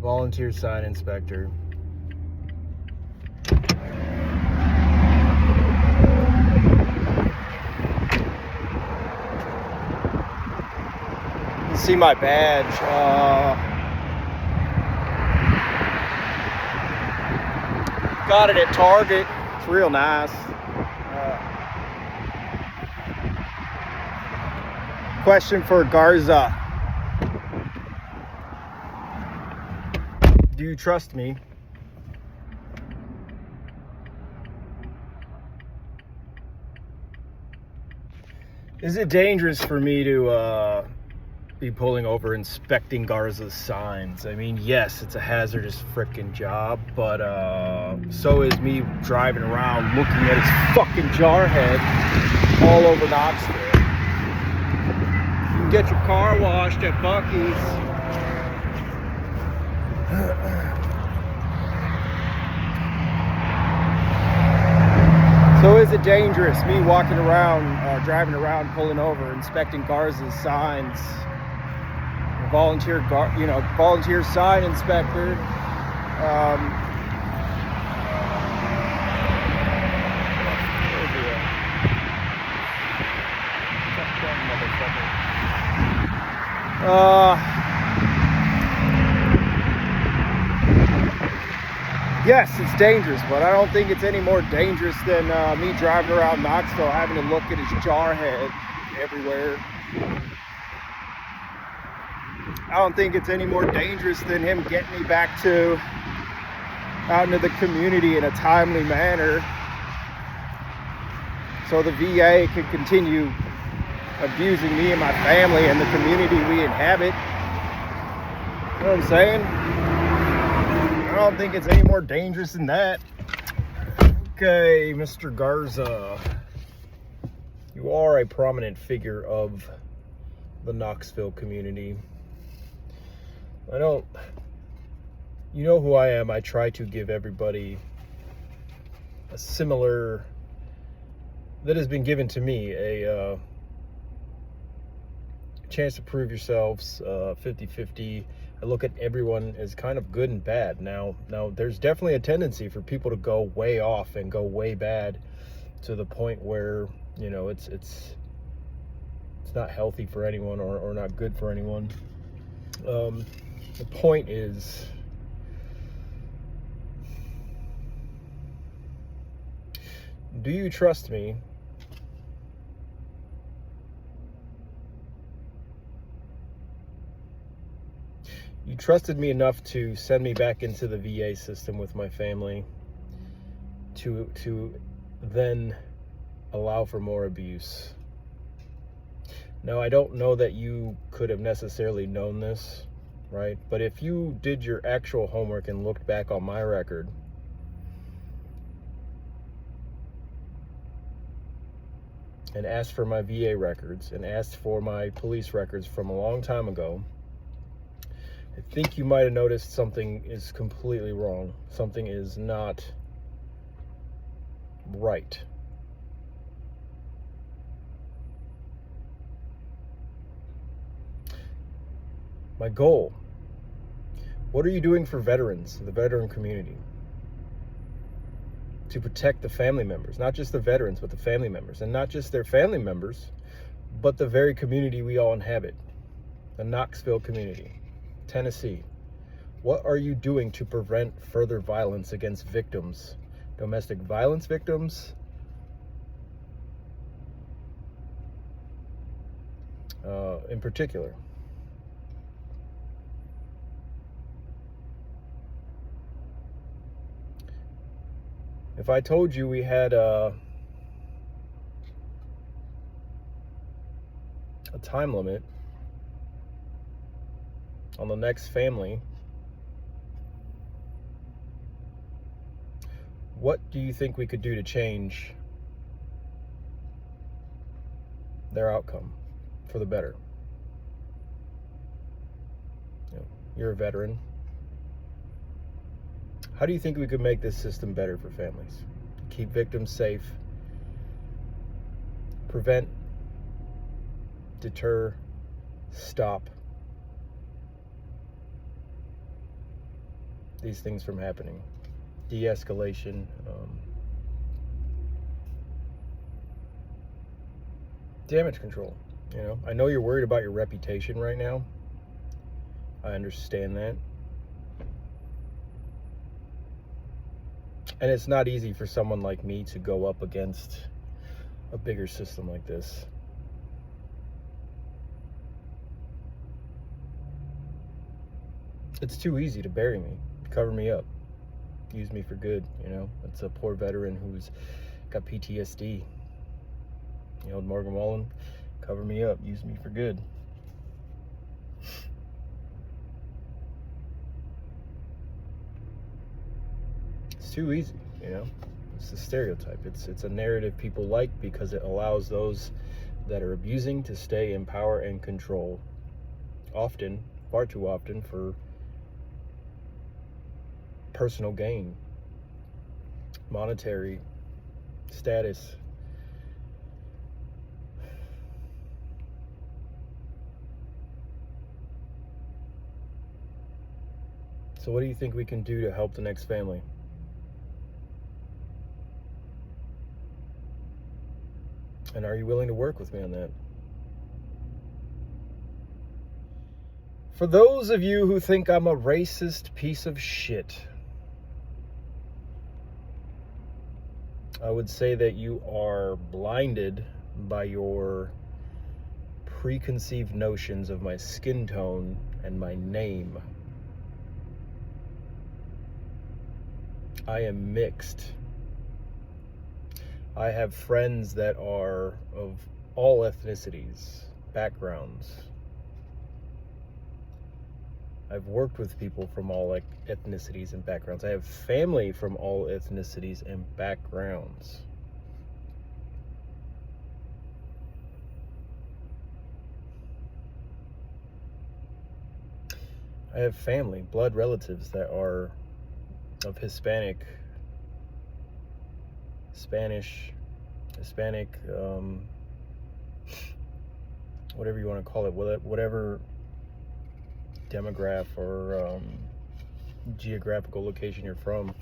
Volunteer sign inspector. You see my badge. Got it at Target. It's real nice. Question for Garza. Do you trust me? Is it dangerous for me to be pulling over inspecting Garza's signs? I mean, yes, it's a hazardous frickin' job, but so is me driving around looking at his fucking jar head all over Knoxville. You can get your car washed at Buc-ee's. So is it dangerous, me walking around, driving around, pulling over, inspecting Garza's signs? Volunteer sign inspector. Yes, it's dangerous, but I don't think it's any more dangerous than me driving around Knoxville having to look at his jar head everywhere. I don't think it's any more dangerous than him getting me back out into the community in a timely manner so the VA can continue abusing me and my family and the community we inhabit. You know what I'm saying? I don't think it's any more dangerous than that. Okay, Mr. Garza. You are a prominent figure of the Knoxville community. You know who I am. I try to give everybody a similar, that has been given to me, a chance to prove yourselves, 50-50. I look at everyone as kind of good and bad. Now there's definitely a tendency for people to go way off and go way bad to the point where, you know, it's not healthy for anyone or not good for anyone. The point is, do you trust me? You trusted me enough to send me back into the VA system with my family to then allow for more abuse. Now, I don't know that you could have necessarily known this, right? But if you did your actual homework and looked back on my record, and asked for my VA records and asked for my police records from a long time ago, I think you might have noticed something is completely wrong. Something is not right. My goal. What are you doing for veterans, the veteran community? To protect the family members, not just the veterans, but the family members, and not just their family members, but the very community we all inhabit, the Knoxville community, Tennessee. What are you doing to prevent further violence against victims, domestic violence victims, in particular? If I told you we had a time limit on the next family, what do you think we could do to change their outcome for the better? You're a veteran. How do you think we could make this system better for families? Keep victims safe, prevent, deter, stop these things from happening. De-escalation. Damage control. I know you're worried about your reputation right now. I understand that. And it's not easy for someone like me to go up against a bigger system like this. It's too easy to bury me, cover me up, use me for good. It's a poor veteran who's got PTSD. Morgan Wallen, cover me up, use me for good. It's too easy, It's a stereotype. It's a narrative people like because it allows those that are abusing to stay in power and control. Often, far too often, for personal gain, monetary status. So what do you think we can do to help the next family? And are you willing to work with me on that? For those of you who think I'm a racist piece of shit, I would say that you are blinded by your preconceived notions of my skin tone and my name. I am mixed. I have friends that are of all ethnicities, backgrounds. I've worked with people from all ethnicities and backgrounds. I have family from all ethnicities and backgrounds. I have family, blood relatives that are of Hispanic, Spanish, Hispanic, whatever you want to call it, whatever demographic or geographical location you're from,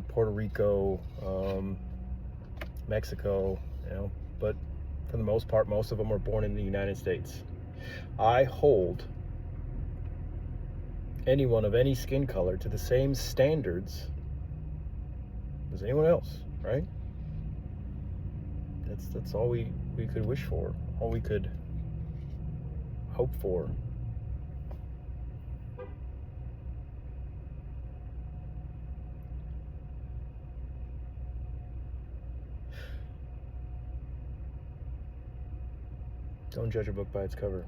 Puerto Rico, Mexico, but for the most part, most of them were born in the United States. I hold anyone of any skin color to the same standards as anyone else, right? That's all we could wish for, all we could hope for. Don't judge a book by its cover.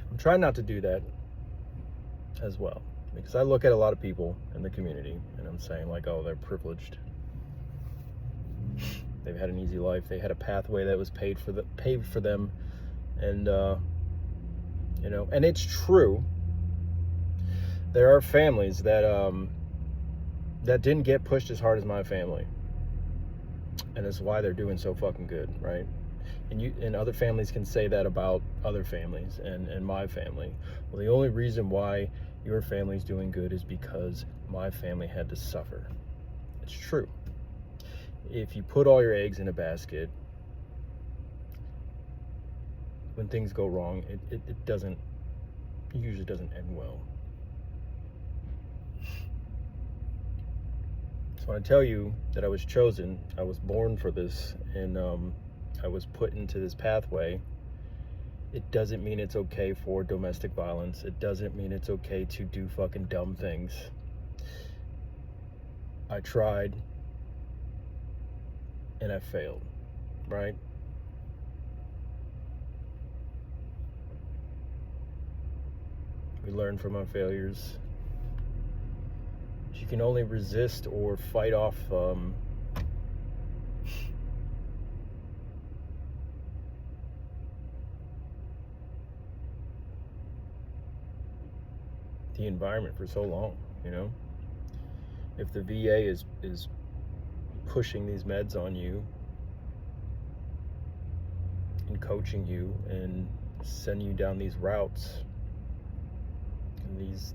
I'm trying not to do that as well, because I look at a lot of people in the community and I'm saying oh, they're privileged. They've had an easy life. They had a pathway that was paved for them, and and it's true. There are families that that didn't get pushed as hard as my family, and that's why they're doing so fucking good, right? And other families can say that about other families and my family. Well, the only reason why your family's doing good is because my family had to suffer. It's true. If you put all your eggs in a basket, when things go wrong, it usually doesn't end well. So when I tell you that I was chosen, I was born for this, and I was put into this pathway, it doesn't mean it's okay for domestic violence. It doesn't mean it's okay to do fucking dumb things. I tried, and I failed, right? We learn from our failures. You can only resist or fight off the environment for so long, If the VA is pushing these meds on you and coaching you and sending you down these routes and these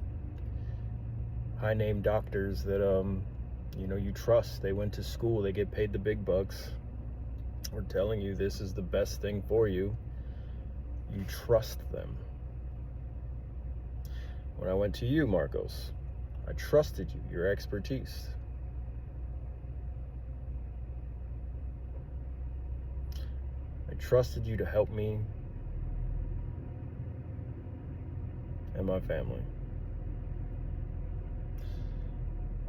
high name doctors that you trust. They went to school, they get paid the big bucks. We're telling you this is the best thing for you. You trust them. When I went to you, Marcos, I trusted you, your expertise. I trusted you to help me and my family.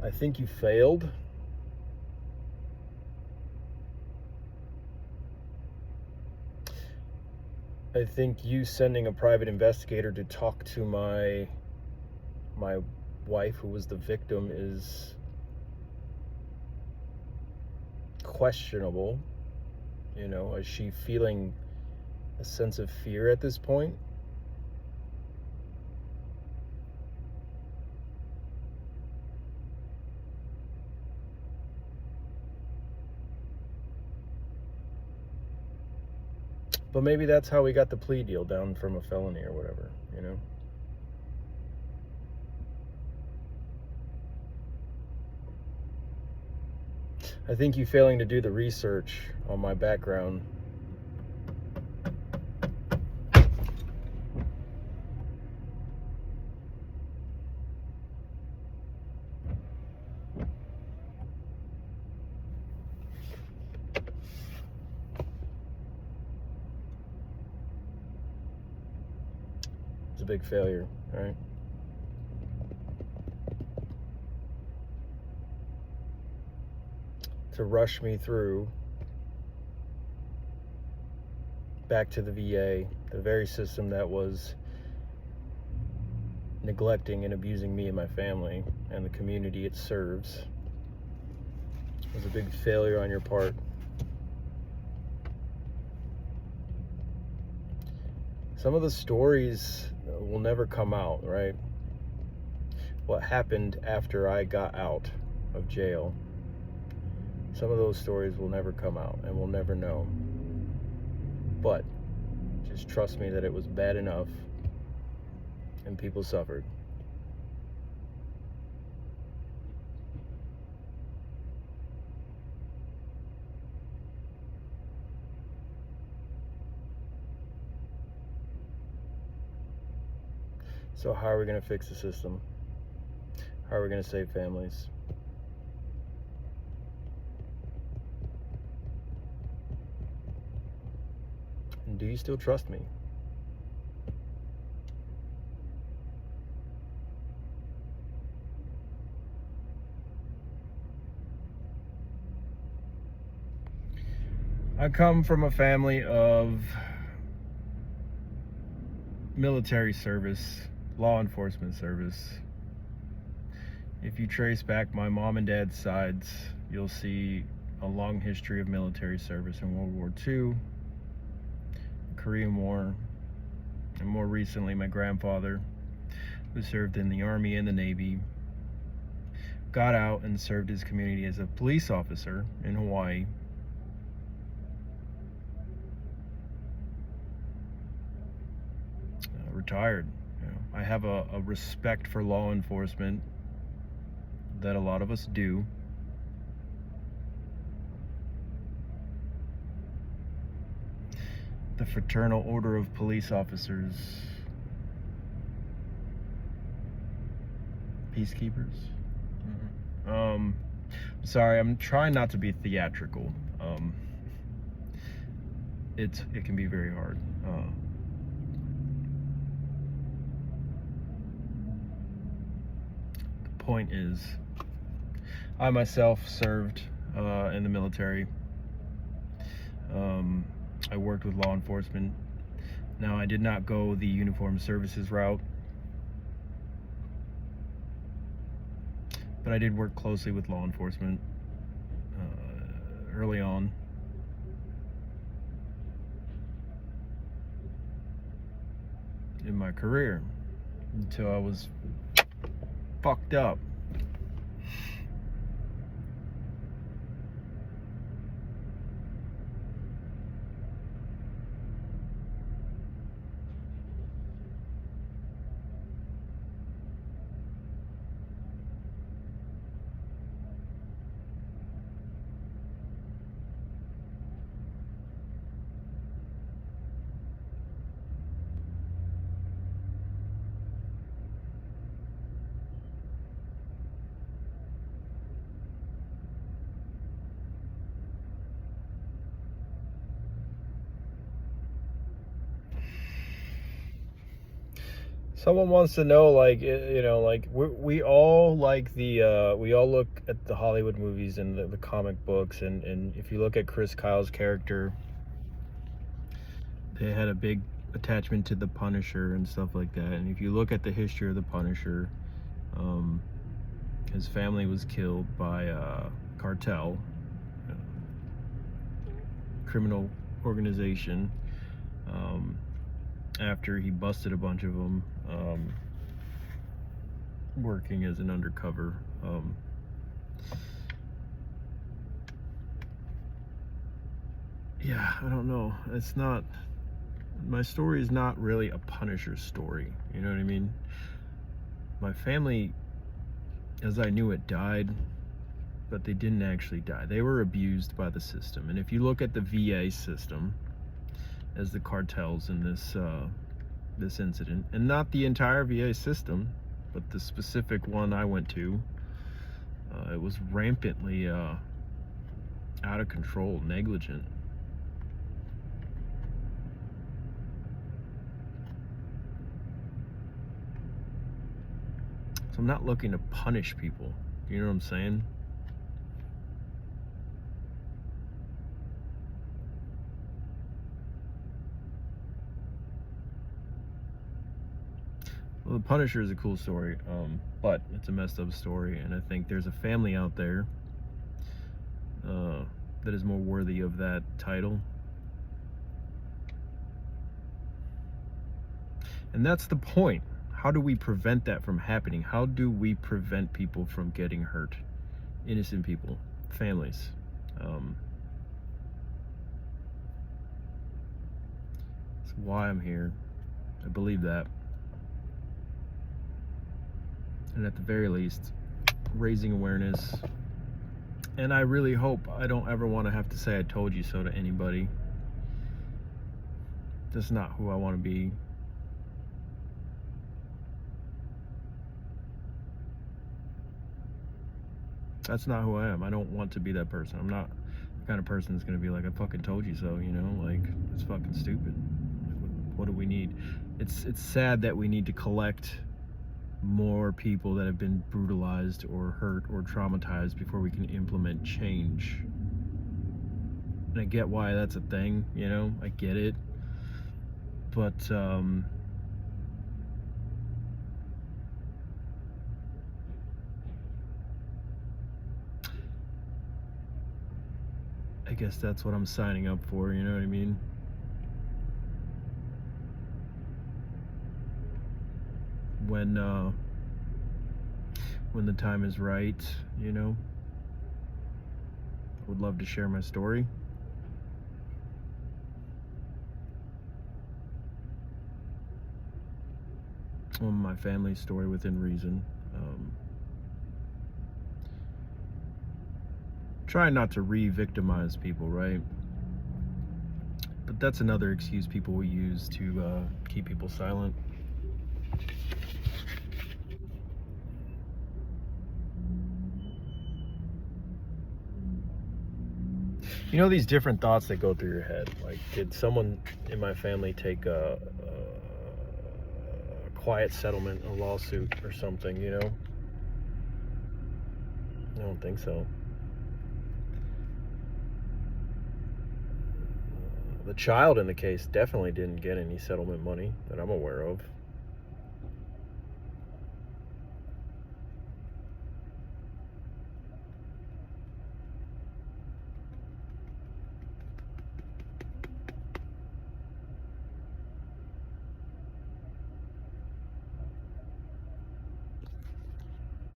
I think you failed. I think you sending a private investigator to talk to my wife, who was the victim, is questionable. Is she feeling a sense of fear at this point? But maybe that's how we got the plea deal down from a felony or whatever, I think you failing to do the research on my background is a big failure, right? To rush me through back to the VA, the very system that was neglecting and abusing me and my family and the community it serves, was a big failure on your part. Some of the stories will never come out, right? What happened after I got out of jail, some of those stories will never come out and we'll never know. But just trust me that it was bad enough and people suffered. So how are we going to fix the system? How are we going to save families? And do you still trust me? I come from a family of military service, law enforcement service. If you trace back my mom and dad's sides, you'll see a long history of military service in World War II, Korean War, and more recently my grandfather, who served in the Army and the Navy, got out and served his community as a police officer in Hawaii. Retired. I have a respect for law enforcement that a lot of us do. The Fraternal Order of Police Officers, peacekeepers. Sorry, I'm trying not to be theatrical. It can be very hard. The point is, I myself served in the military. I worked with law enforcement. Now, I did not go the uniformed services route, but I did work closely with law enforcement early on. In my career, until I was fucked up. Someone wants to know, like, like we all like we all look at the Hollywood movies and the comic books, and if you look at Chris Kyle's character, they had a big attachment to the Punisher and stuff like that. And if you look at the history of the Punisher, his family was killed by a cartel, criminal organization, after he busted a bunch of them, working as an undercover. Yeah, I don't know. It's not, my story is not really a Punisher story. You know what I mean? My family, as I knew it, died, but they didn't actually die. They were abused by the system. And if you look at the VA system as the cartels in this incident, and not the entire VA system, but the specific one I went to, it was rampantly out of control, negligent. So I'm not looking to punish people. You know what I'm saying? Well, the Punisher is a cool story, but it's a messed up story, and I think there's a family out there that is more worthy of that title. And that's the point. How do we prevent that from happening? How do we prevent people from getting hurt? Innocent people, families. That's why I'm here. I believe that. And at the very least, raising awareness. And I really hope I don't ever want to have to say I told you so to anybody. That's not who I want to be. That's not who I am. I don't want to be that person. I'm not the kind of person that's going to be like, I fucking told you so, you know? Like, it's fucking stupid. What do we need? It's sad that we need to collect more people that have been brutalized or hurt or traumatized before we can implement change. And I get why that's a thing, you know? I get it. But, I guess that's what I'm signing up for, you know what I mean? When the time is right, you know, I would love to share my story. My family's story within reason. Try not to re-victimize people, right? But that's another excuse people will use to keep people silent. You know, these different thoughts that go through your head. Like, did someone in my family take a quiet settlement, a lawsuit or something, you know? I don't think so. The child in the case definitely didn't get any settlement money that I'm aware of.